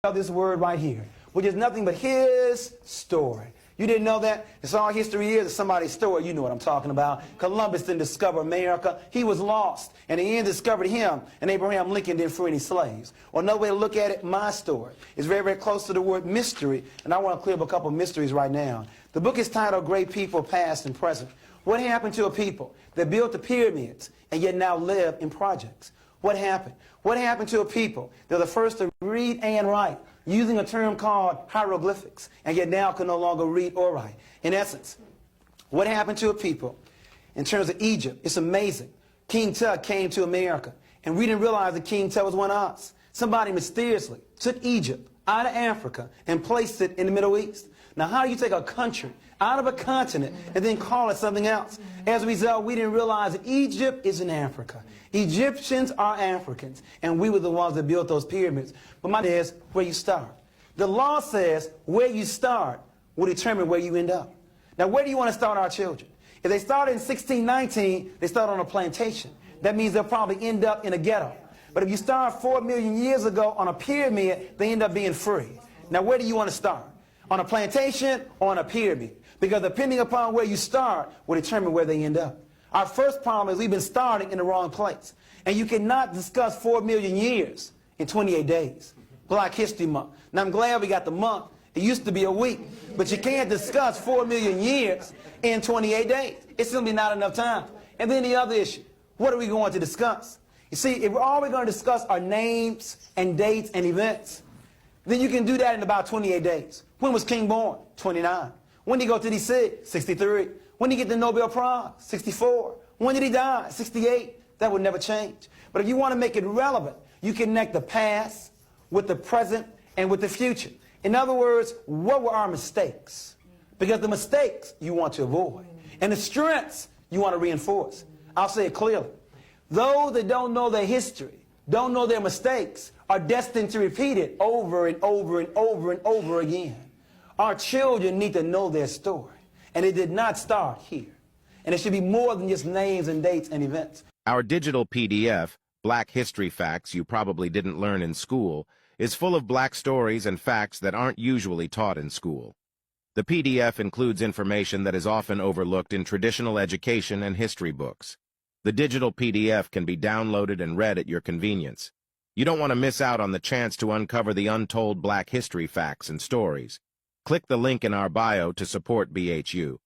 this word right here, which is nothing but his story. You didn't know that? It's all history is somebody's story. You know what I'm talking about. Columbus didn't discover America. He was lost. And the end discovered him, and Abraham Lincoln didn't free any slaves. Or another way to look at it, my story is very, very close to the word mystery, and I want to clear up a couple of mysteries right now. The book is titled Great People, Past and Present. What happened to a people that built the pyramids and yet now live in projects? What happened? What happened to a people that were the first to read and write using a term called hieroglyphics and yet now can no longer read or write? In essence, what happened to a people in terms of Egypt? It's amazing. King Tut came to America, and we didn't realize that King Tut was one of us. Somebody mysteriously took Egypt out of Africa and placed it in the Middle East. Now, how do you take a country out of a continent and then call it something else? As a result, we didn't realize that Egypt is in Africa. Egyptians are Africans, and we were the ones that built those pyramids. But my is where you start. The law says where you start will determine where you end up. Now, where do you want to start our children? If they started in 1619, they start on a plantation. That means they'll probably end up in a ghetto. But if you start 4 million years ago on a pyramid, they end up being free. Now, where do you want to start? On a plantation or on a pyramid? Because depending upon where you start will determine where they end up. Our first problem is we've been starting in the wrong place. And you cannot discuss 4 million years in 28 days. Black History Month. Now, I'm glad we got the month. It used to be a week. But you can't discuss 4 million years in 28 days. It's simply not enough time. And then the other issue, what are we going to discuss? You see, if all we're going to discuss are names and dates and events, then you can do that in about 28 days. When was King born? 29. When did he go to D.C.? 63. When did he get the Nobel Prize? 64. When did he die? 68. That would never change. But if you want to make it relevant, you connect the past with the present and with the future. In other words, what were our mistakes? Because the mistakes you want to avoid, and the strengths you want to reinforce. I'll say it clearly. Those that don't know their history, don't know their mistakes, are destined to repeat it over and over and over and over again. Our children need to know their story, and it did not start here. And it should be more than just names and dates and events. Our digital PDF, Black History Facts You Probably Didn't Learn in School, is full of black stories and facts that aren't usually taught in school. The PDF includes information that is often overlooked in traditional education and history books. The digital PDF can be downloaded and read at your convenience. You don't want to miss out on the chance to uncover the untold black history facts and stories. Click the link in our bio to support BHU.